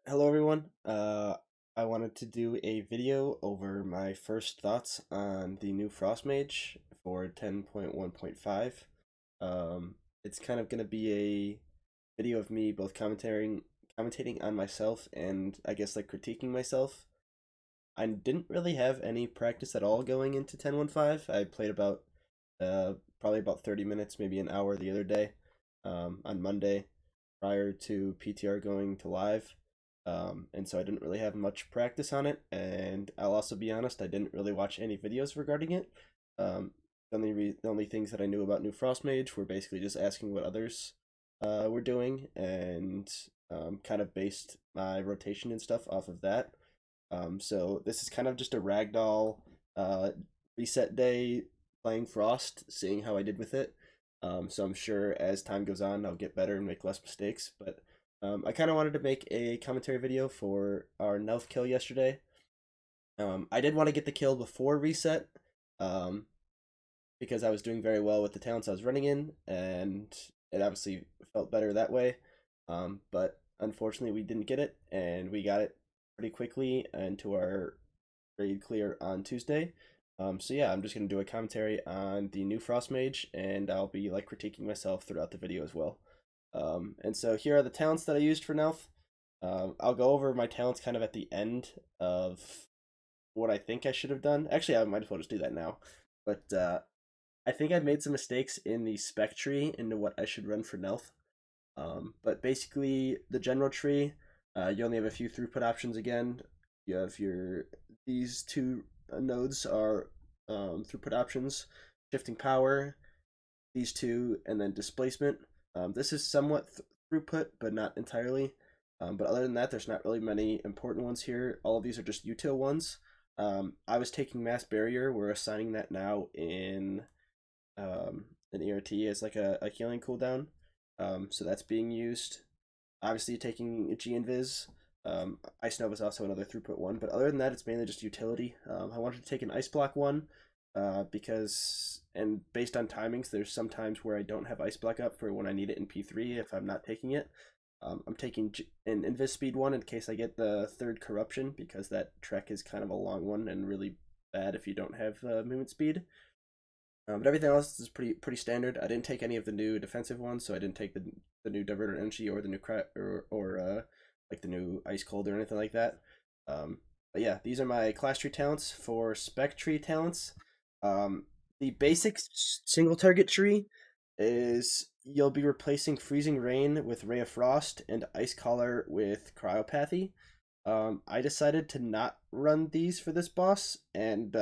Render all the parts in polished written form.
Hello everyone. I wanted to do a video over my first thoughts on the new Frost Mage for 10.1.5. It's kind of gonna be a video of me both commentating on myself and I guess like critiquing myself. I didn't really have any practice at all going into 10.1.5. I played about probably about 30 minutes, maybe an hour the other day, on Monday prior to PTR going to live. And so I didn't really have much practice on it, and I'll also be honest, I didn't really watch any videos regarding it. The only things that I knew about New Frost Mage were basically just asking what others were doing, and kind of based my rotation and stuff off of that. So this is kind of just a ragdoll uh, reset day playing Frost, seeing how I did with it. So I'm sure as time goes on, I'll get better and make less mistakes. But I kind of wanted to make a commentary video for our Nelth kill yesterday. I did want to get the kill before reset, um, because I was doing very well with the talents I was running in, and it obviously felt better that way. But unfortunately, we didn't get it, and we got it pretty quickly into our raid clear on Tuesday. So yeah, I'm just gonna do a commentary on the new Frost Mage, and I'll be like critiquing myself throughout the video as well. And so here are the talents that I used for Nelth. I'll go over my talents kind of at the end of what I think I should have done. Actually, I might as well just do that now. But I think I've made some mistakes in the spec tree into what I should run for Nelth. But basically, the general tree, you only have a few throughput options again. You have these two nodes are throughput options, shifting power, these two, and then displacement. This is somewhat throughput, but not entirely. But other than that, there's not really many important ones here. All of these are just util ones. I was taking mass barrier. We're assigning that now in an ERT as like a healing cooldown. So that's being used. Obviously, taking G Invis. Ice Nova is also another throughput one, but other than that, it's mainly just utility. I wanted to take an Ice Block one because, and based on timings, there's some times where I don't have Ice Block up for when I need it in P3 if I'm not taking it. I'm taking an Invis Speed one in case I get the third Corruption, because that trek is kind of a long one and really bad if you don't have movement speed. But everything else is pretty standard. I didn't take any of the new defensive ones, so I didn't take the new Diverted Energy or the new like the new Ice Cold or anything like that. But yeah, these are my class tree talents. For spec tree talents, the basic single target tree is you'll be replacing Freezing Rain with Ray of Frost and Ice Collar with Cryopathy. I decided to not run these for this boss, and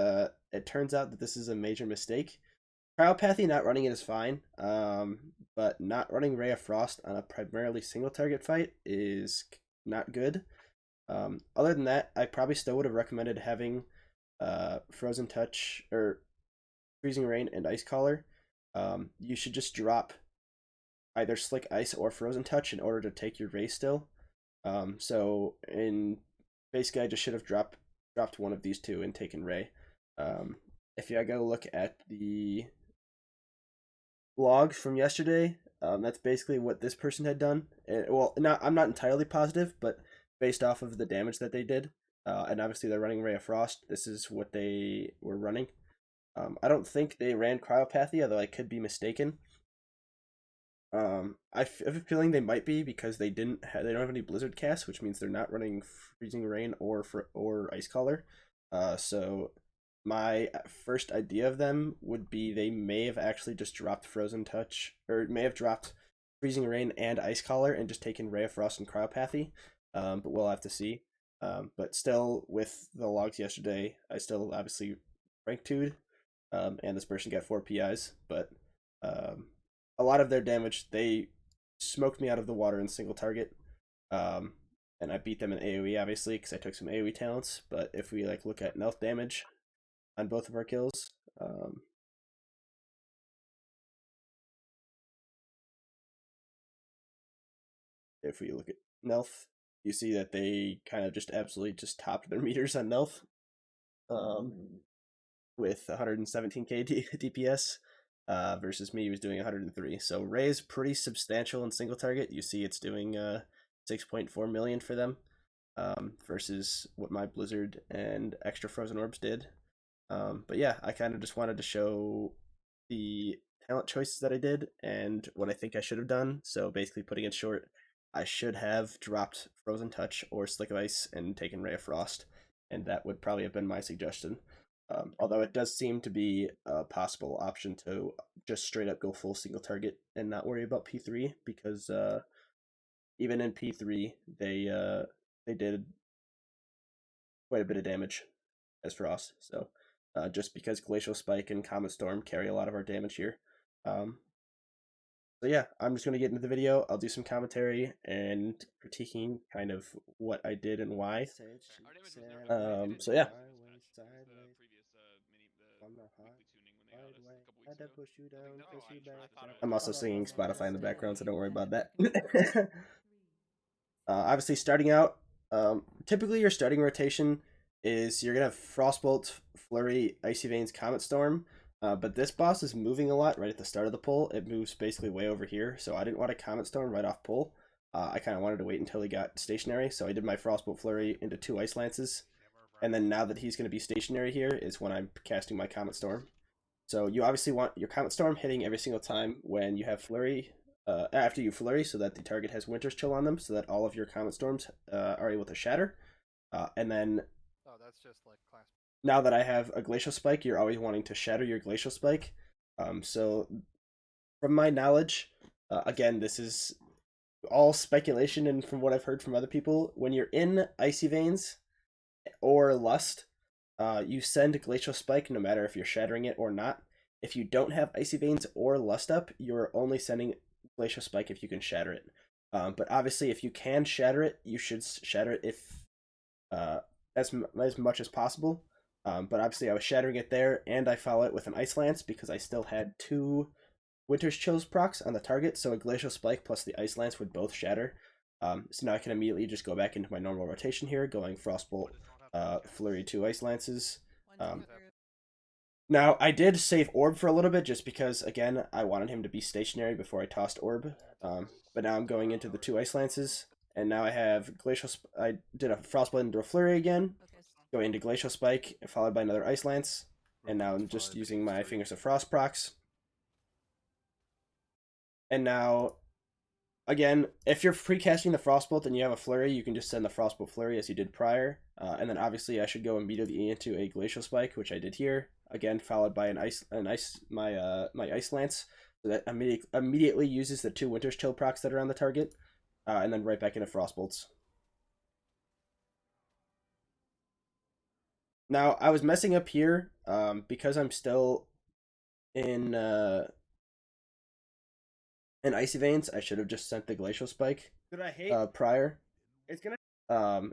it turns out that this is a major mistake. Cryopathy not running it is fine, but not running Ray of Frost on a primarily single target fight is not good. Other than that, I probably still would have recommended having Frozen Touch or Freezing Rain and Ice Collar. You should just drop either Slick Ice or Frozen Touch in order to take your Ray still. So in basically, I just should have dropped one of these two and taken Ray. If you go look at the logs from yesterday, that's basically what this person had done. Well, I'm not entirely positive, but based off of the damage that they did, and obviously they're running Ray of Frost, this is what they were running. I don't think they ran Cryopathy, although I could be mistaken. I have a feeling they might be because they don't have any Blizzard casts, which means they're not running Freezing Rain or Ice Collar. So my first idea of them would be they may have actually just dropped Frozen Touch, or may have dropped Freezing Rain and Ice Collar and just taken Ray of Frost and Cryopathy. But we'll have to see. But still, with the logs yesterday, I still obviously rank 2'd, and this person got 4 PIs, but a lot of their damage, they smoked me out of the water in single target. Um, and I beat them in AoE, obviously, because I took some AoE talents. But if we like look at Nelth damage on both of our kills, if we look at Nelth, you see that they kind of just absolutely just topped their meters on Nelth, um, with 117k DPS. Versus me, who was doing 103. So is pretty substantial in single target. You see, it's doing 6.4 million for them. versus what my Blizzard and extra Frozen Orbs did. But yeah, I kind of just wanted to show the talent choices that I did and what I think I should have done. So basically, putting it short, I should have dropped Frozen Touch or Slick of Ice and taken Ray of Frost, and that would probably have been my suggestion. Although it does seem to be a possible option to just straight up go full single target and not worry about P3, because even in P3 they did quite a bit of damage as Frost. So just because Glacial Spike and Comet Storm carry a lot of our damage here. So yeah, I'm just going to get into the video. I'll do some commentary and critiquing kind of what I did and why. So yeah. I'm also singing Spotify in the background, so don't worry about that. Obviously, starting out, typically your starting rotation is you're going to have Frostbolt, Flurry, Icy Veins, Comet Storm. But this boss is moving a lot right at the start of the pull. It moves basically way over here, so I didn't want a Comet Storm right off pull. I kind of wanted to wait until he got stationary, so I did my Frostbolt Flurry into 2 Ice Lances. And then now that he's going to be stationary here is when I'm casting my Comet Storm. So you obviously want your Comet Storm hitting every single time when you have Flurry, after you Flurry, so that the target has Winter's Chill on them, so that all of your Comet Storms are able to shatter. And then that's just like class. Now that I have a Glacial Spike, you're always wanting to shatter your Glacial Spike. So from my knowledge, again, this is all speculation and from what I've heard from other people, when you're in Icy Veins or Lust, you send Glacial Spike no matter if you're shattering it or not. If you don't have Icy Veins or Lust up, you're only sending Glacial Spike if you can shatter it. But obviously, if you can shatter it, you should shatter it if as much as possible. But obviously, I was shattering it there, and I follow it with an Ice Lance because I still had 2 Winter's Chills procs on the target, so a Glacial Spike plus the Ice Lance would both shatter. So now I can immediately just go back into my normal rotation here, going Frostbolt, Flurry, 2 Ice Lances. Now, I did save Orb for a little bit, just because, again, I wanted him to be stationary before I tossed Orb. But now I'm going into the 2 Ice Lances, and now I have Glacial... I did a Frostbolt into a Flurry again, going into Glacial Spike, followed by another Ice Lance, and now I'm just using my Fingers of Frost procs. And now, again, if you're pre-casting the Frostbolt and you have a Flurry, you can just send the Frostbolt Flurry as you did prior. And then obviously I should go immediately into a Glacial Spike, which I did here. Again, followed by my Ice Lance, so that immediately uses the 2 Winter's Chill procs that are on the target, and then right back into Frostbolts. Now, I was messing up here because I'm still in Icy Veins. I should have just sent the Glacial Spike prior. It's gonna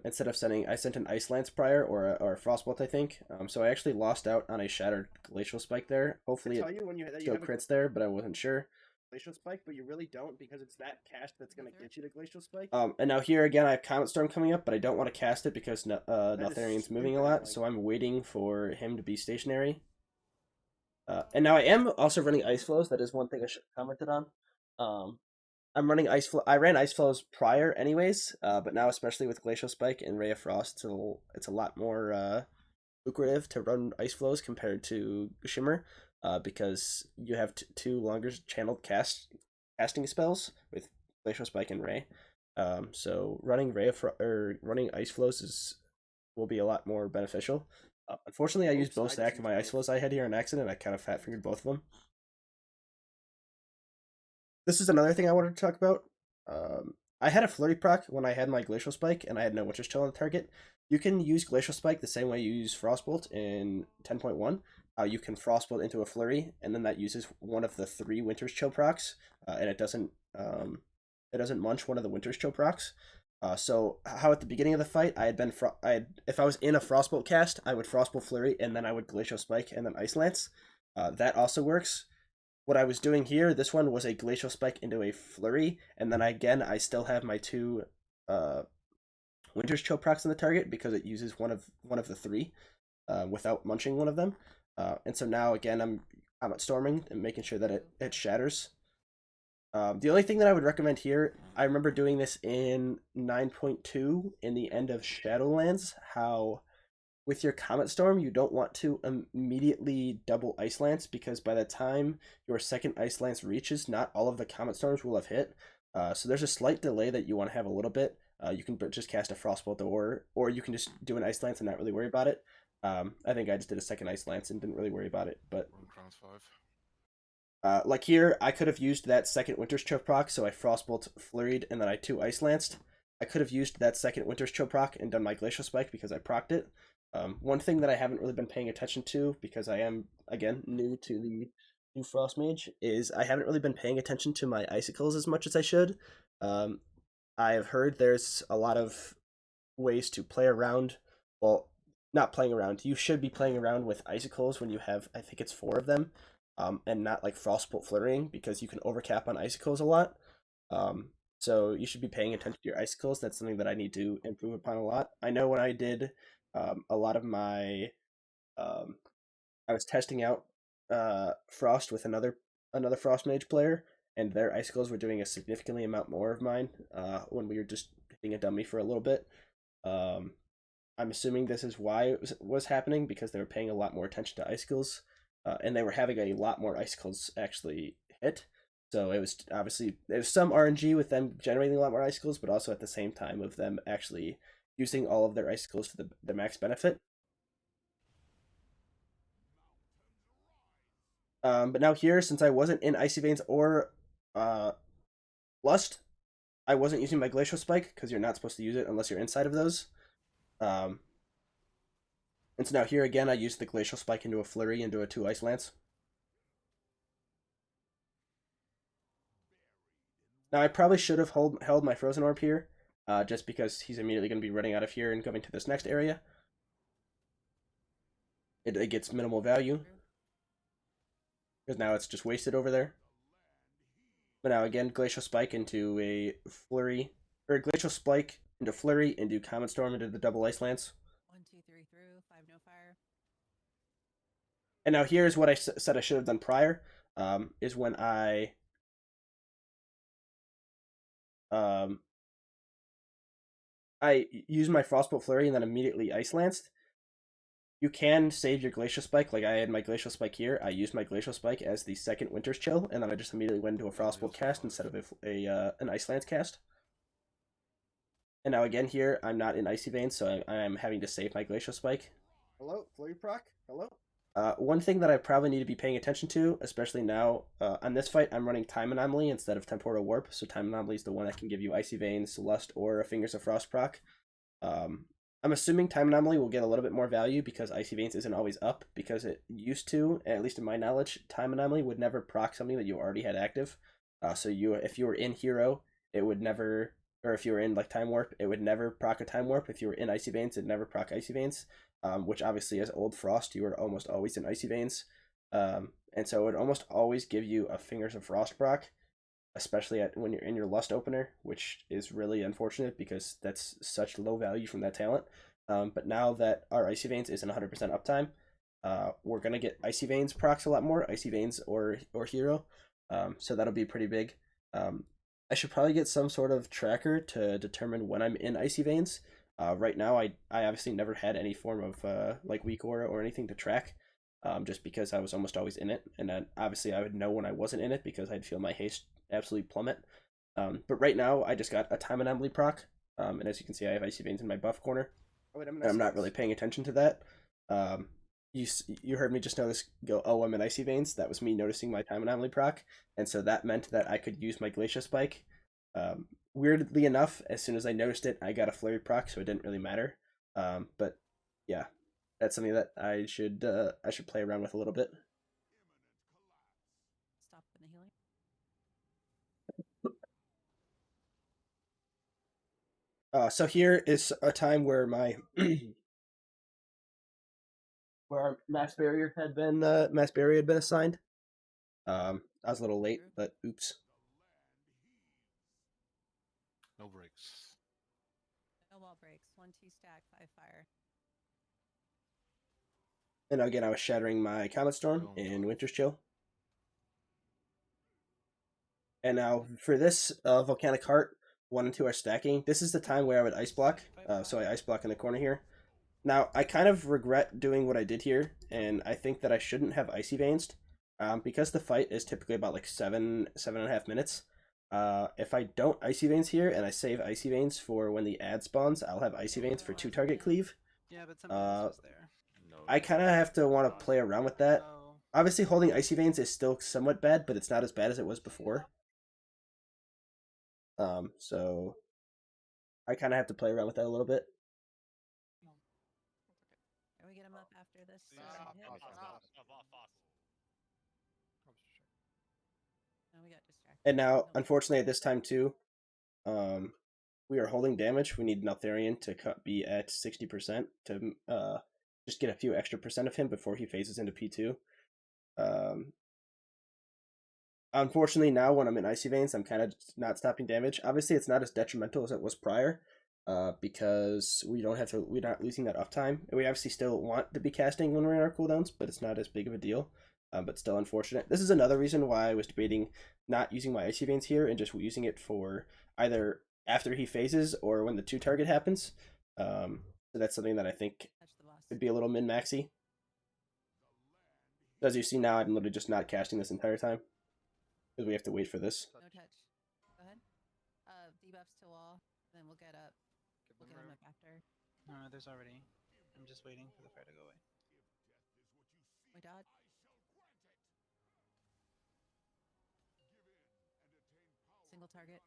instead of I sent an Ice Lance prior or a Frostbolt, I think. So I actually lost out on a shattered Glacial Spike there. Hopefully it still crits there, but I wasn't sure. Glacial Spike, but you really don't, because it's that cast that's going to get you the Glacial Spike. And now here again I have Comet Storm coming up, but I don't want to cast it because Neltharion's moving a lot, so I'm waiting for him to be stationary. And now I am also running Ice Flows. That is one thing I should have commented on. I'm running Ice Flow. I ran Ice Flows prior anyways, but now especially with Glacial Spike and Ray of Frost, it's a lot more lucrative to run Ice Flows compared to Shimmer. Because you have 2 longer channeled casting spells with Glacial Spike and Ray. So running running Ice Flows will be a lot more beneficial. Unfortunately, I used both stack of my Ice Flows I had here on accident. I kind of fat fingered both of them. This is another thing I wanted to talk about. I had a Flurry proc when I had my Glacial Spike, and I had no Winter's Chill on the target. You can use Glacial Spike the same way you use Frostbolt in 10.1. You can Frostbolt into a Flurry, and then that uses one of the 3 Winter's Chill procs, and it doesn't munch one of the Winter's Chill procs. So how at the beginning of the fight if I was in a Frostbolt cast, I would Frostbolt Flurry, and then I would Glacial Spike and then Ice Lance. That also works. What I was doing here, this one was a Glacial Spike into a Flurry, and then I still have my 2 Winter's Chill procs on the target because it uses one of the 3 without munching one of them. And so now again I'm Comet Storming and making sure that it shatters. The only thing that I would recommend here, I remember doing this in 9.2 in the end of Shadowlands, how with your Comet Storm, you don't want to immediately double Ice Lance because by the time your second Ice Lance reaches, not all of the Comet Storms will have hit. So there's a slight delay that you want to have a little bit. You can just cast a Frostbolt or you can just do an Ice Lance and not really worry about it. I think I just did a second Ice Lance and didn't really worry about it. But like here, I could have used that second Winter's Choke proc, so I Frostbolt flurried and then I 2 Ice Lanced. I could have used that second Winter's Choke proc and done my Glacial Spike because I procced it. One thing that I haven't really been paying attention to, because I am, again, new to the new Frost Mage, is I haven't really been paying attention to my Icicles as much as I should. Um, I have heard there's a lot of ways to play around. Well, not playing around. You should be playing around with Icicles when you have, I think it's 4 of them, and not like Frostbolt flurrying because you can overcap on Icicles a lot. Um, so you should be paying attention to your Icicles. That's something that I need to improve upon a lot. I know when I did a lot of my, um, I was testing out Frost with another Frost Mage player, and their Icicles were doing a significantly amount more of mine when we were just hitting a dummy for a little bit. Um, I'm assuming this is why it was happening because they were paying a lot more attention to icicles, and they were having a lot more icicles actually hit. So it was obviously there's some RNG with them generating a lot more icicles, but also at the same time of them actually using all of their icicles to the max benefit. But now here, since I wasn't in Icy Veins or uh, Lust, I wasn't using my Glacial Spike because you're not supposed to use it unless you're inside of those. Um, and so now here again, I used the Glacial Spike into a Flurry into a 2 Ice Lance. Now I probably should have held my Frozen Orb here, just because he's immediately going to be running out of here and coming to this next area. It gets minimal value, because now it's just wasted over there. But now again, Glacial Spike into a Flurry, or Glacial Spike into Flurry, into Comet Storm into the double Ice Lance. 1, 2, 3 through, 5 no fire. And now here's what I said I should have done prior, is when um, I use my Frostbolt Flurry and then immediately Ice Lanced. You can save your Glacial Spike, like I had my Glacial Spike here. I used my Glacial Spike as the second Winter's Chill, and then I just immediately went into a Frostbolt cast instead of an Ice Lance cast. And now again here, I'm not in Icy Veins, so I'm having to save my Glacial Spike. Hello, Flurry proc. Hello. One thing that I probably need to be paying attention to, especially now on this fight, I'm running Time Anomaly instead of Temporal Warp. So Time Anomaly is the one that can give you Icy Veins, Lust, or a Fingers of Frost proc. Um, I'm assuming Time Anomaly will get a little bit more value because Icy Veins isn't always up, because it used to, at least in my knowledge, Time Anomaly would never proc something that you already had active. So if you were in Hero, it would never, or if you were in like Time Warp, it would never proc a Time Warp. If you were in Icy Veins, it'd never proc Icy Veins. Which obviously as Old Frost, you were almost always in Icy Veins. And so it would almost always give you a Fingers of Frost proc, especially when you're in your Lust opener, which is really unfortunate because that's such low value from that talent. But now that our Icy Veins isn't 100% uptime, we're going to get Icy Veins procs a lot more, Icy Veins or Hero. So that'll be pretty big. I should probably get some sort of tracker to determine when I'm in Icy Veins. Right now, I obviously never had any form of like weak aura or anything to track, just because I was almost always in it, and then obviously I would know when I wasn't in it because I'd feel my haste absolutely plummet. But right now, I just got a Time Anomaly proc, and as you can see, I have Icy Veins in my buff corner, and I'm not really paying attention to that. Um, you heard me just notice go, oh, I'm in Icy Veins. That was me noticing my Time Anomaly proc, and so that meant that I could use my Glacial Spike. Weirdly enough, as soon as I noticed it, I got a Flurry proc, so it didn't really matter. But yeah, that's something that I should play around with a little bit. Stop in the healing. So here is a time where my where our mass barrier had been assigned. I was a little late, but oops. No breaks. No wall breaks. 1, 2 stack, 5 fire. And again, I was shattering my Comet Storm in Winter's Chill. And now for this Volcanic Heart, 1 and 2 are stacking. This is the time where I would Ice Block, so I Ice Block in the corner here. Now, I kind of regret doing what I did here, and I think that I shouldn't have Icy Veins, because the fight is typically about like 7.5 minutes. If I don't Icy Veins here, and I save Icy Veins for when the ad spawns, I'll have Icy Veins for 2 target cleave. Yeah, but somebody else was there. No. I kind of have to want to play around with that. Oh, Obviously, holding Icy Veins is still somewhat bad, but it's not as bad as it was before. So I kind of have to play around with that a little bit. Can we get him up after this? Yeah, hit? No, we got distracted. And now, Nope. unfortunately, at this time too, we are holding damage. We need Neltharion to be at 60% to just get a few extra percent of him before he phases into P2. Unfortunately, now when I'm in Icy Veins, I'm kind of not stopping damage. Obviously, it's not as detrimental as it was prior, because we're not losing that uptime. And we obviously still want to be casting when we're in our cooldowns, but it's not as big of a deal. But still unfortunate. This is another reason why I was debating not using my Icy Veins here and just using it for either after he phases or when the 2 target happens. So that's something that I think Touch the boss. could be a little min-maxy. As you see now, I'm literally just not casting this entire time because we have to wait for this. No touch. Go ahead. Debuffs to wall. Then we'll get up. We'll get him up after. no, there's already. I'm just waiting for the fire to go away. We dodge. Single target.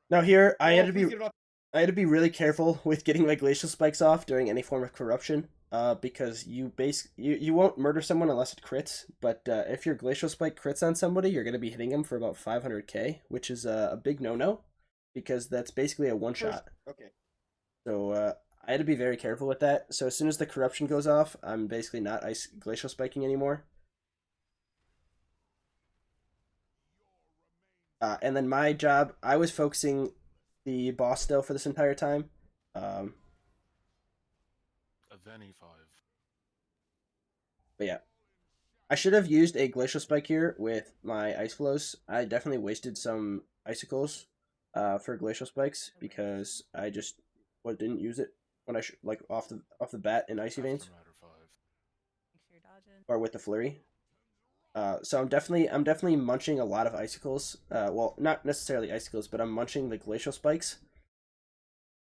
Now here, I had to please be get it off. I had to be really careful with getting my glacial spikes off during any form of corruption, because you won't murder someone unless it crits. But if your glacial spike crits on somebody, you're going to be hitting them for about 500k, which is a big no-no, because that's basically a one-shot. Okay. So I had to be very careful with that. So as soon as the corruption goes off, I'm basically not glacial spiking anymore. And then my job, I was focusing the boss still for this entire time. A Veni 5. But yeah, I should have used a glacial spike here with my ice flows. I definitely wasted some icicles for glacial spikes because I just didn't use it when I like off the bat in icy veins Aftermatter 5. Make sure you're dodging. or with the flurry. So I'm definitely munching a lot of icicles. Well, not necessarily icicles, but I'm munching the glacial spikes.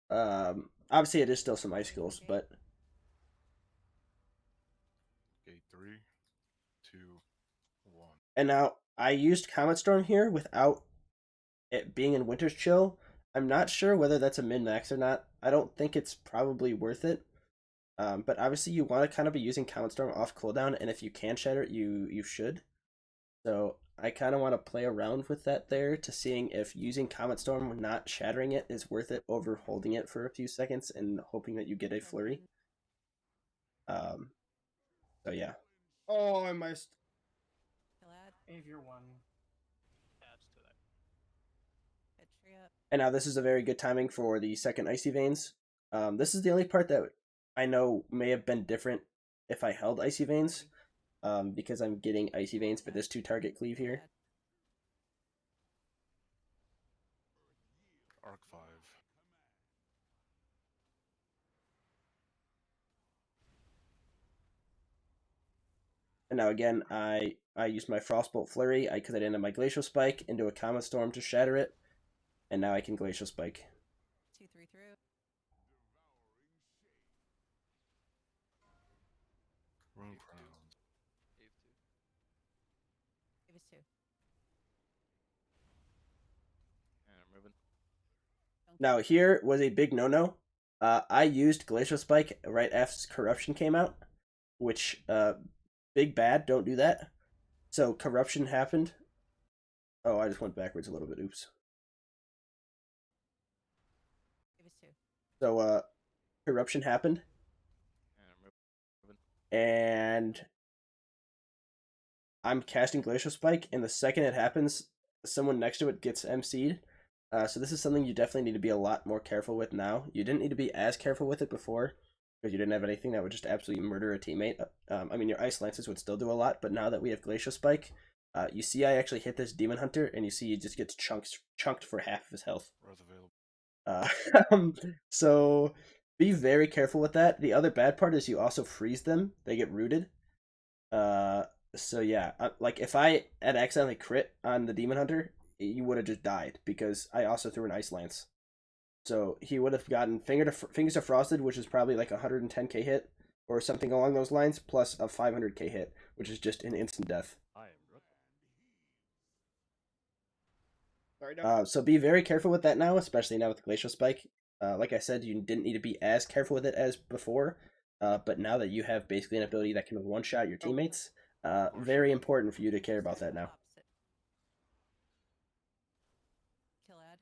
Obviously it is still some icicles, but Gate 3, 2, 1. and now I used Comet Storm here without it being in Winter's Chill. I'm not sure whether that's a min-max or not. I don't think it's probably worth it. But obviously you want to kind of be using Comet Storm off cooldown, and if you can shatter it, you should. So I kind of want to play around with that there to seeing if using Comet Storm, not shattering it, is worth it over holding it for a few seconds and hoping that you get a flurry. So yeah. Oh, I missed. Kill ad. Avior 1. Hit tree up. And now this is a very good timing for the second Icy Veins. This is the only part that I know may have been different if I held Icy Veins, because I'm getting Icy Veins for this 2-target cleave here. Arc 5. And now again, I used my Frostbolt Flurry because I didn't have my Glacial Spike into a Comet Storm to shatter it, and now I can Glacial Spike. 2-3 through. Rune Crowns. Give us 2. And I'm moving. Don't Now kill. here was a big no-no. I used Glacial Spike right after Corruption came out, which big bad, don't do that. So Corruption happened. Oh, I just went backwards a little bit. Oops. Give us 2. So Corruption happened, And I'm moving. and I'm casting Glacial Spike, and the second it happens, someone next to it gets MC'd. So this is something you definitely need to be a lot more careful with now. You didn't need to be as careful with it before, because you didn't have anything that would just absolutely murder a teammate. I mean, your Ice Lances would still do a lot, but now that we have Glacial Spike, you see I actually hit this Demon Hunter, and you see he just gets chunked for half of his health. Wrath available. So be very careful with that. The other bad part is you also freeze them; they get rooted. So yeah, like if I had accidentally crit on the Demon Hunter, you would have just died because I also threw an Ice Lance. So he would have gotten Fingers of Frosted, which is probably like 110k hit or something along those lines, plus a 500k hit, which is just an instant death. So be very careful with that now, especially now with Glacial Spike. Like I said, you didn't need to be as careful with it as before, but now that you have basically an ability that can one-shot your teammates, very important for you to care about that now. Opposite. Kill ad.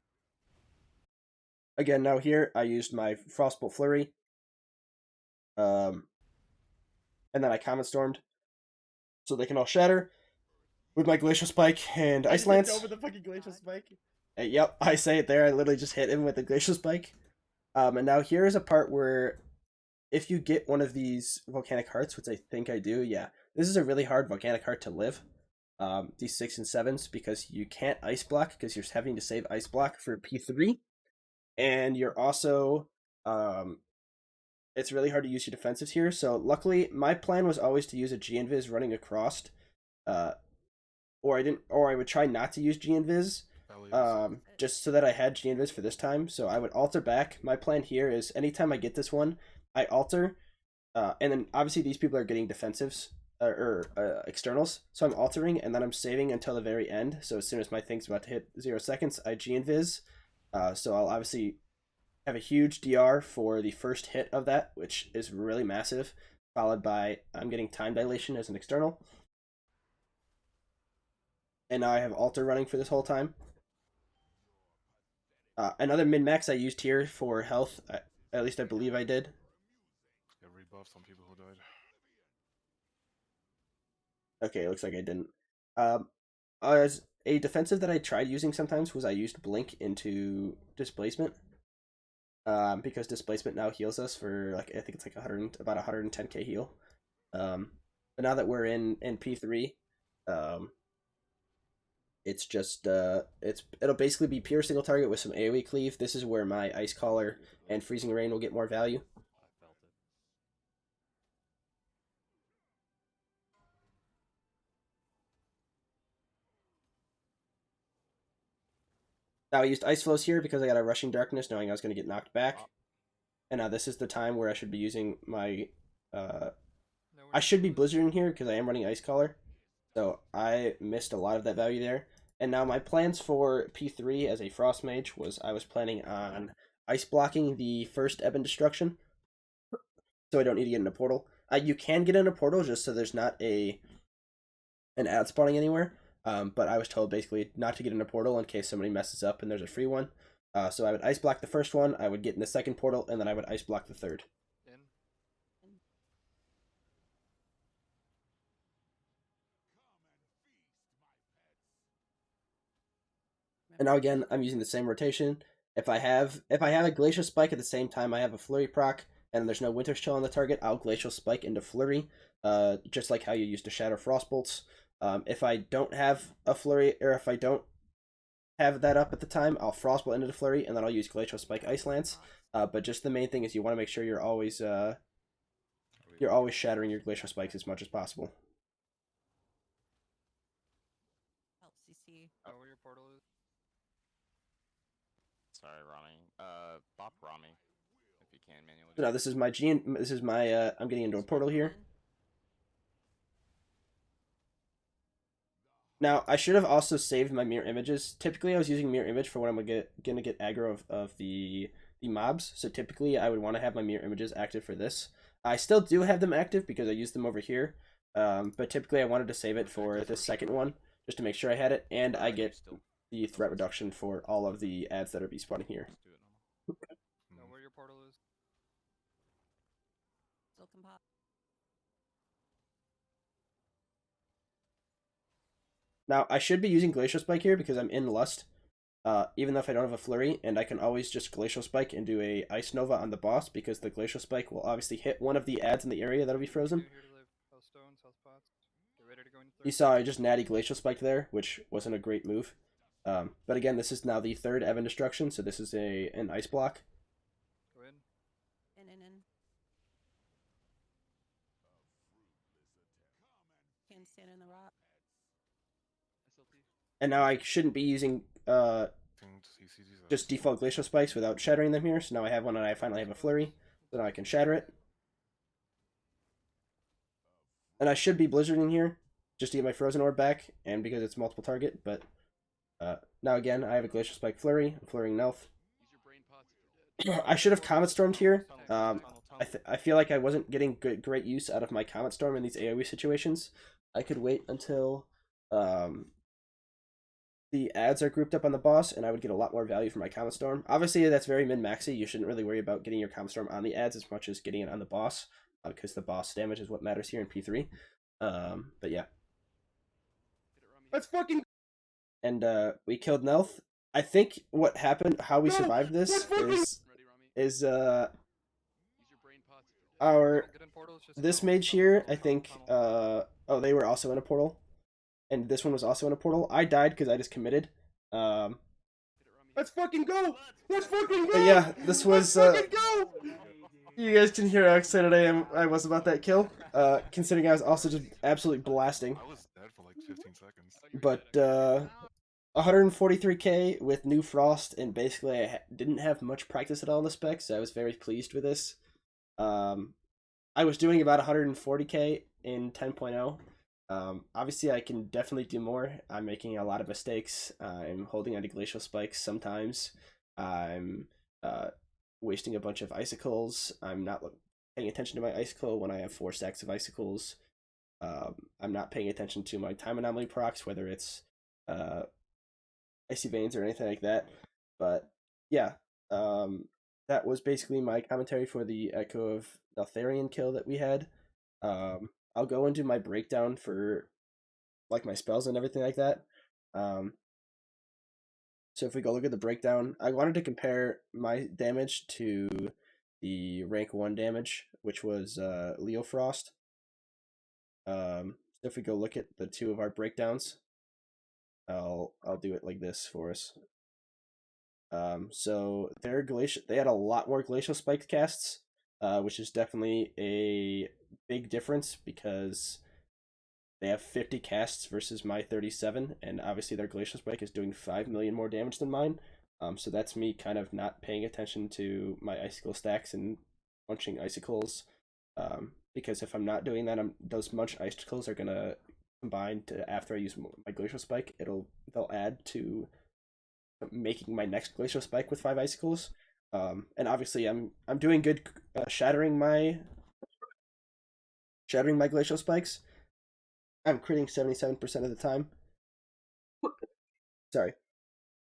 Again, now here, I used my Frostbolt Flurry, and then I Common Stormed, so they can all shatter with my Glacial Spike and Ice Lance. Over the fucking Glacial Spike. Yep, I say it there. I literally just hit him with the Glacial Spike. And now here is a part where if you get one of these Volcanic Hearts, which I think I do, yeah, this is a really hard Volcanic Heart to live. These 6 and 7s, because you can't Ice Block, because you're having to save Ice Block for P3. And you're also, it's really hard to use your defensives here. So luckily, my plan was always to use a G-Invis running across, or I would try not to use G-Invis, just so that I had G-Invis for this time. So I would alter back. My plan here is anytime I get this one, I alter, and then obviously these people are getting defensives, or externals, so I'm altering, and then I'm saving until the very end. So as soon as my thing's about to hit 0 seconds, I G-Invis. So I'll obviously have a huge DR for the first hit of that, which is really massive, followed by I'm getting Time Dilation as an external. And now I have Alter running for this whole time. Another min-max I used here for health, at least I believe I did. Get rebuffs on people who died. Okay, looks like I didn't. As a defensive that I tried using sometimes was I used Blink into Displacement. Because Displacement now heals us for, like, I think it's like about 110k heal. But now that we're in P3, it's just it'll basically be pure single target with some AoE cleave. This is where my Ice Collar and Freezing Rain will get more value. Now I used Ice Flows here because I got a Rushing Darkness knowing I was going to get knocked back. And now this is the time where I should be using my... I should be Blizzarding here because I am running Ice Collar. So I missed a lot of that value there. And now my plans for P3 as a Frost Mage was I was planning on Ice Blocking the first Ebon Destruction. So I don't need to get in a portal. You can get in a portal just so there's not an ad spawning anywhere. But I was told basically not to get in a portal in case somebody messes up and there's a free one. So I would Ice Block the first one, I would get in the second portal, and then I would Ice Block the third. And now again, I'm using the same rotation. If I have a Glacial Spike at the same time I have a Flurry proc, and there's no Winter's Chill on the target, I'll Glacial Spike into Flurry, just like how you used to Shatter Frostbolts. If I don't have a Flurry, or if I don't have that up at the time, I'll Frostbolt into the Flurry, and then I'll use Glacial Spike Ice Lance. But just the main thing is you want to make sure you're always shattering your Glacial Spikes as much as possible. Help CC. Where your portal is? Sorry, Rami. Bop Rami, if you can manually. So now this is my I'm getting into a portal here. Now I should have also saved my mirror images. Typically I was using mirror image for when I'm gonna get aggro of the mobs. So typically I would want to have my mirror images active for this. I still do have them active because I used them over here. But typically I wanted to save it for the second one just to make sure I had it, and I get the threat reduction for all of the ads that are be spawning here. Know where your portal is? Still can pop. Now I should be using Glacial Spike here because I'm in Lust, even though if I don't have a Flurry, and I can always just Glacial Spike and do a Ice Nova on the boss because the Glacial Spike will obviously hit one of the ads in the area that'll be frozen. You saw I just natty Glacial Spike there, which wasn't a great move. But again, this is now the third Evan Destruction, so this is an ice block. Go in. In. Can't stand in the rock. SLT. And now I shouldn't be using just default Glacial Spikes without shattering them here, so now I have one and I finally have a Flurry, so now I can shatter it. And I should be Blizzarding here, just to get my Frozen Orb back, and because it's multiple target, but now again, I have a Glacial Spike Flurry, I'm Flurrying Nelth. Use your brain pots if you're dead. I should have Comet Stormed here. Tunnel. I feel like I wasn't getting great use out of my Comet Storm in these AoE situations. I could wait until the ads are grouped up on the boss, and I would get a lot more value from my Comet Storm. Obviously, that's very min-maxy. You shouldn't really worry about getting your Comet Storm on the ads as much as getting it on the boss, because the boss damage is what matters here in P3. But yeah. Hit it, Rummy. Let's fucking... And we killed Nelth. I think what happened, how we survived this Ready, Rummy. is Use your brain pots if you're dead. our... Don't get in portals, just This tunnel, mage tunnel, here, tunnel, I think, tunnel. oh, they were also in a portal. And this one was also in a portal. I died because I just committed. Hit it, Rummy. Let's fucking go! Let's fucking go! But Yeah, this was, you guys can hear how excited I was about that kill. Considering I was also just absolutely blasting. I was dead for like 15 seconds. But, 143k with New Frost, and basically I didn't have much practice at all in the specs, so I was very pleased with this. I was doing about 140k in 10.0. Obviously I can definitely do more. I'm making a lot of mistakes. I'm holding onto Glacial Spikes sometimes. I'm wasting a bunch of Icicles. I'm not paying attention to my Icicle when I have 4 stacks of Icicles. I'm not paying attention to my Time Anomaly procs, whether it's Icy Veins or anything like that. But yeah, that was basically my commentary for the Echo of Neltharion kill that we had. I'll go into my breakdown for like my spells and everything like that. So if we go look at the breakdown, I wanted to compare my damage to the rank 1 damage, which was Leo Frost. So if we go look at the two of our breakdowns, I'll do it like this for us. So they had a lot more Glacial Spike casts, which is definitely a big difference because they have 50 casts versus my 37, and obviously their Glacial Spike is doing 5 million more damage than mine. So that's me kind of not paying attention to my Icicle stacks and munching Icicles. Because if I'm not doing that, those munch Icicles are gonna combine to, after I use my Glacial Spike, they'll add to making my next Glacial Spike with 5 Icicles. And obviously I'm doing good shattering my Glacial Spikes. I'm critting 77% of the time. Sorry.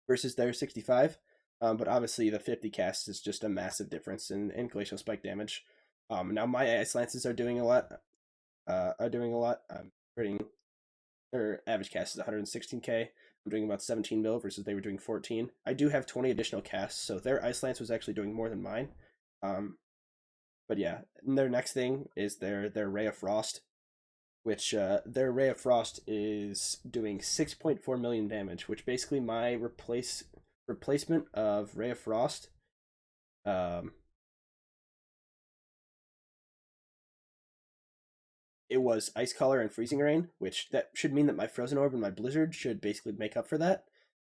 Versus their 65. But obviously the 50 cast is just a massive difference in Glacial Spike damage. Now my Ice Lances are doing a lot. I'm critting, their average cast is 116k. I'm doing about 17 mil versus they were doing 14. I do have 20 additional casts, so their Ice Lance was actually doing more than mine. But yeah, and their next thing is their Ray of Frost, which their Ray of Frost is doing 6.4 million damage, which basically my replacement of Ray of Frost. It was Ice Color and Freezing Rain, which that should mean that my Frozen Orb and my Blizzard should basically make up for that.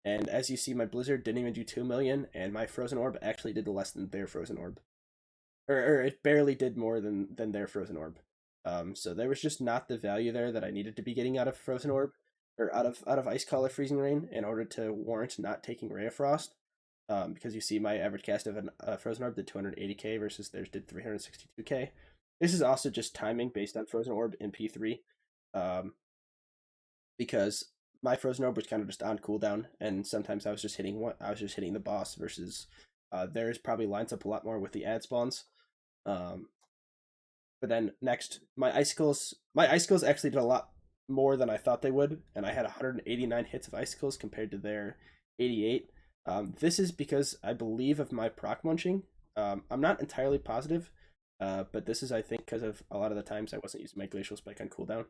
And as you see, my Blizzard didn't even do 2 million, and my Frozen Orb actually did less than their Frozen Orb. Or it barely did more than their Frozen Orb. So there was just not the value there that I needed to be getting out of Frozen Orb, or out of Ice Color Freezing Rain in order to warrant not taking Ray of Frost. Because you see my average cast of a Frozen Orb did 280k versus theirs did 362k. This is also just timing based on Frozen Orb in P3. Because my Frozen Orb was kind of just on cooldown, and sometimes I was just hitting the boss versus theirs probably lines up a lot more with the ad spawns. But then next, my Icicles actually did a lot more than I thought they would, and I had 189 hits of Icicles compared to their 88. This is because I believe of my proc munching. I'm not entirely positive, but this is, I think, because of a lot of the times I wasn't using my Glacial Spike on cooldown.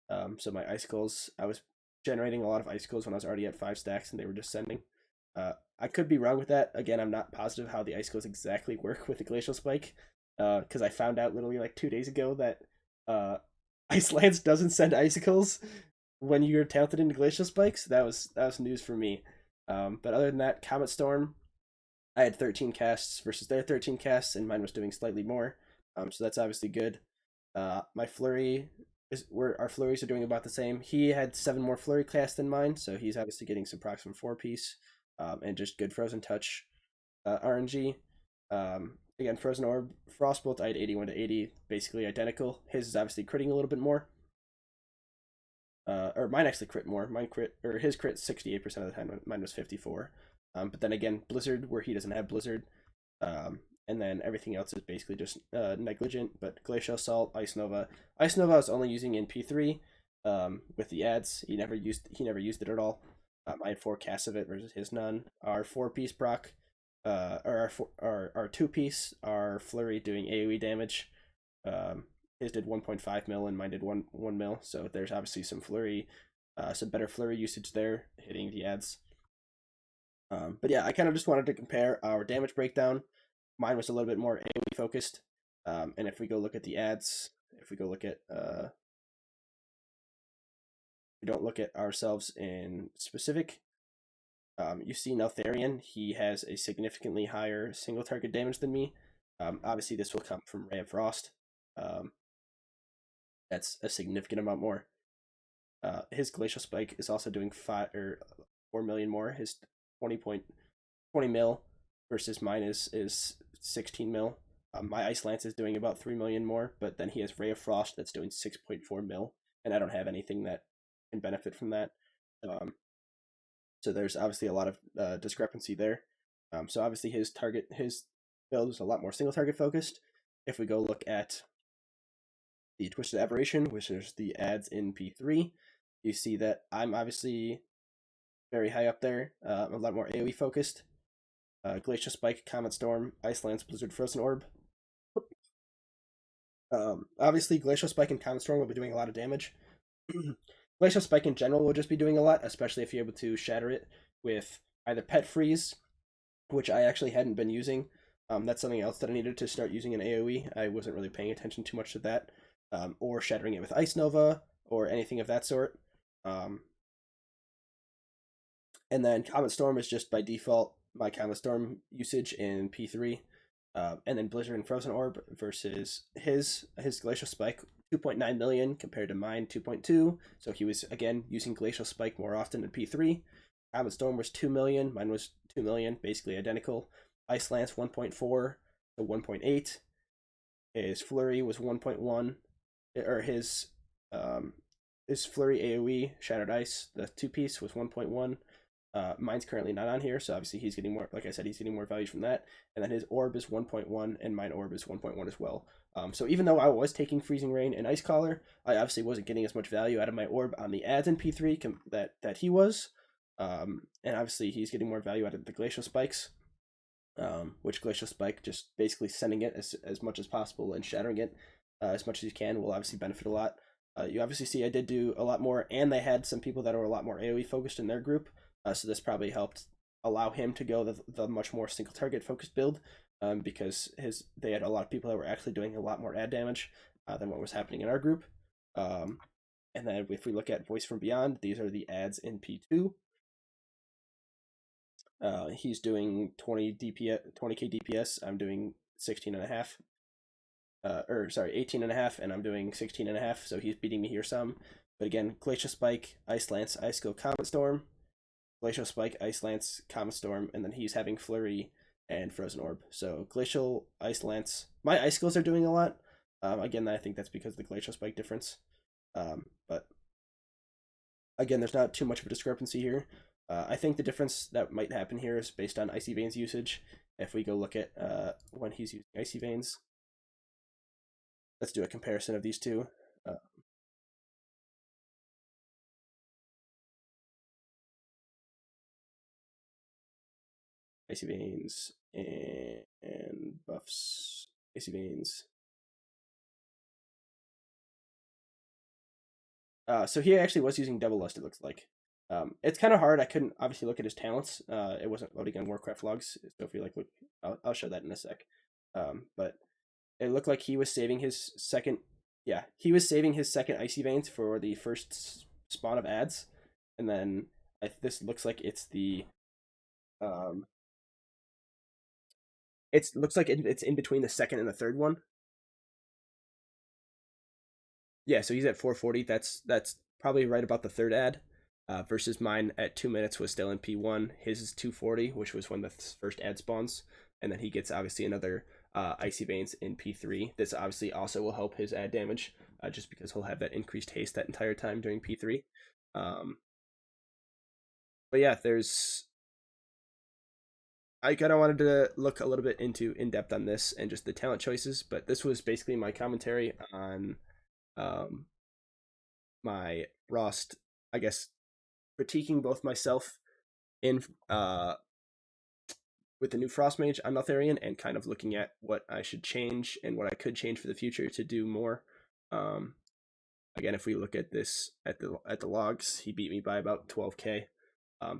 So my icicles, I was generating a lot of icicles when I was already at 5 stacks, and they were just sending. I could be wrong with that. Again, I'm not positive how the icicles exactly work with the glacial spike, because I found out literally like 2 days ago that Ice Lance doesn't send icicles when you're talented into glacial spikes. That was news for me. But other than that, Comet Storm, I had 13 casts versus their 13 casts, and mine was doing slightly more. So that's obviously good. My flurry our flurries are doing about the same. He had 7 more flurry casts than mine, so he's obviously getting some procs from 4-piece, and just good frozen touch RNG. Again, frozen orb, frostbolt. I had 81 to 80, basically identical. His is obviously critting a little bit more. Or mine actually crit more. Mine crit, or his crit 68% of the time. Mine was 54. But then again, Blizzard, where he doesn't have Blizzard. And then everything else is basically just negligent. But Glacial Assault, Ice Nova. Ice Nova I was only using in P3 with the ads. He never used it at all. I had 4 casts of it versus his none. Our 4-piece proc, or our 2-piece, our flurry doing AoE damage. His did 1.5 mil and mine did 1 mil. So there's obviously some flurry, some better flurry usage there, hitting the ads. But yeah, I kind of just wanted to compare our damage breakdown. Mine was a little bit more AoE focused. And if we go look at the ads, if we go look at, we don't look at ourselves in specific, you see Neltharion, he has a significantly higher single target damage than me. Obviously, this will come from Ray of Frost. That's a significant amount more. His Glacial Spike is also doing 4 million more. His 20 mil versus mine is 16 mil. My Ice Lance is doing about 3 million more, but then he has Ray of Frost that's doing 6.4 mil, and I don't have anything that can benefit from that. So there's obviously a lot of discrepancy there. So obviously his build is a lot more single target focused. If we go look at the Twisted Aberration, which is the ads in P3, you see that I'm obviously very high up there, a lot more AoE focused. Glacial Spike, Comet Storm, Ice Lance, Blizzard, Frozen Orb. Obviously, Glacial Spike and Comet Storm will be doing a lot of damage. Glacial Spike in general will just be doing a lot, especially if you're able to shatter it with either Pet Freeze, which I actually hadn't been using. That's something else that I needed to start using in AoE. I wasn't really paying attention too much to that. Or shattering it with Ice Nova, or anything of that sort. And then Comet Storm is just by default my Comet Storm usage in P3. And then Blizzard and Frozen Orb versus his Glacial Spike, 2.9 million compared to mine, 2.2. So he was, again, using Glacial Spike more often in P3. Comet Storm was 2 million, mine was 2 million, basically identical. Ice Lance 1.4 to 1.8. His Flurry was 1.1, or his Flurry AoE Shattered Ice, the 2-piece, was 1.1. Mine's currently not on here, so obviously he's getting more, like I said, he's getting more value from that. And then his orb is 1.1, and mine orb is 1.1 as well. So even though I was taking Freezing Rain and Ice Collar, I obviously wasn't getting as much value out of my orb on the ads in P3 that he was. And obviously he's getting more value out of the Glacial Spikes, which Glacial Spike, just basically sending it as much as possible and shattering it as much as you can, will obviously benefit a lot. You obviously see I did do a lot more, and they had some people that were a lot more AoE focused in their group. So this probably helped allow him to go the much more single target focused build, because they had a lot of people that were actually doing a lot more ad damage than what was happening in our group. And then if we look at Voice from Beyond, these are the ads in P2. He's doing 20k DPS. I'm doing 16.5. 18.5, and I'm doing 16.5. So he's beating me here some. But again, Glacial Spike, Ice Lance, Ice Go, Comet Storm. Glacial Spike, Ice Lance, Comet Storm, and then he's having Flurry and Frozen Orb. So Glacial, Ice Lance. My Ice Skills are doing a lot. Again, I think that's because of the Glacial Spike difference. But again, there's not too much of a discrepancy here. I think the difference that might happen here is based on Icy Veins usage. If we go look at when he's using Icy Veins, let's do a comparison of these two. Icy Veins and buffs. Icy Veins. So he actually was using double lust, it looks like. It's kind of hard. I couldn't obviously look at his talents. It wasn't loading on Warcraft logs. So if you like, look, I'll show that in a sec. But it looked like he was saving his second. Yeah, he was saving his second Icy Veins for the first spawn of ads, and then this looks like it's the. It looks like it's in between the second and the third one. Yeah, so he's at 440. That's probably right about the third ad. Versus mine at 2 minutes was still in P1. His is 240, which was when the first ad spawns, and then he gets obviously another Icy Veins in P3. This obviously also will help his ad damage, just because he'll have that increased haste that entire time during P3. But yeah, I kind of wanted to look a little bit in depth on this and just the talent choices, but this was basically my commentary on my Frost, I guess, critiquing both myself in with the new Frost Mage on Neltharion and kind of looking at what I should change and what I could change for the future to do more. Again, if we look at this at the logs, he beat me by about 12k.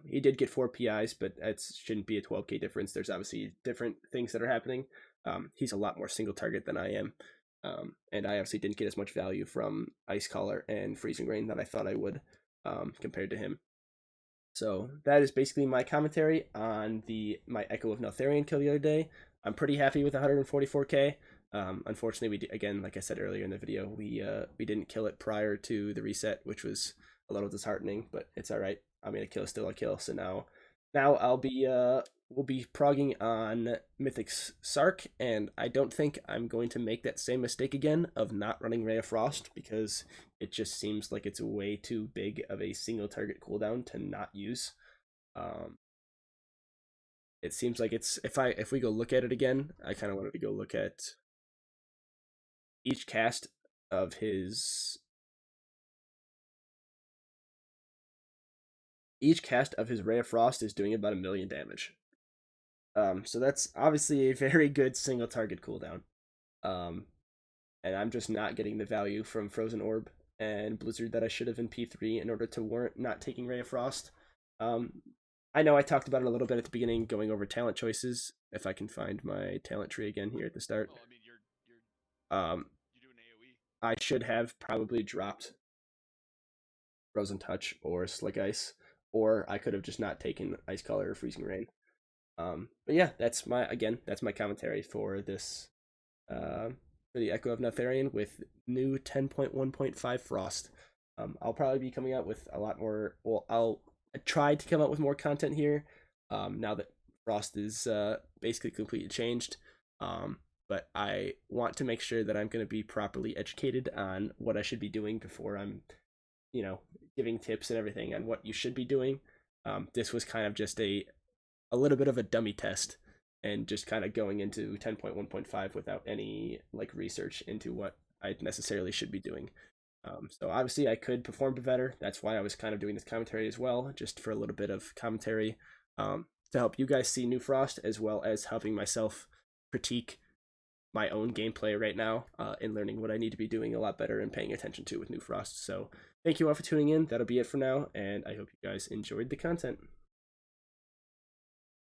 He did get 4 PIs, but it shouldn't be a 12k difference. There's obviously different things that are happening. He's a lot more single target than I am. And I obviously didn't get as much value from Ice Collar and Freezing Rain that I thought I would, compared to him. So that is basically my commentary on my Echo of Neltharion kill the other day. I'm pretty happy with 144k. Unfortunately, again, like I said earlier in the video, we didn't kill it prior to the reset, which was a little disheartening, but it's all right. I mean, a kill is still a kill. So now we'll be progging on Mythic's Sark, and I don't think I'm going to make that same mistake again of not running Ray of Frost, because it just seems like it's way too big of a single target cooldown to not use. It seems like it's if we go look at it again, I kind of wanted to go look at each cast of his Ray of Frost is doing about 1 million damage. So that's obviously a very good single target cooldown. And I'm just not getting the value from Frozen Orb and Blizzard that I should have in P3 in order to warrant not taking Ray of Frost. I know I talked about it a little bit at the beginning, going over talent choices. If I can find my talent tree again here at the start. Oh, I mean, you're doing AoE. I should have probably dropped Frozen Touch or Slick Ice, or I could have just not taken Ice Color or Freezing Rain. But yeah, that's my commentary for this, for the Echo of Neltharion with new 10.1.5 Frost. I'll probably be coming out with a lot more. Well, I'll try to come out with more content here. Now that Frost is basically completely changed. But I want to make sure that I'm going to be properly educated on what I should be doing before I'm, giving tips and everything on what you should be doing. This was kind of just a little bit of a dummy test, and just kind of going into 10.1.5 without any research into what I necessarily should be doing. So obviously I could perform better. That's why I was kind of doing this commentary as well, just for a little bit of commentary, to help you guys see New Frost, as well as helping myself critique my own gameplay right now, and learning what I need to be doing a lot better and paying attention to with New Frost. So thank you all for tuning in. That'll be it for now, and I hope you guys enjoyed the content.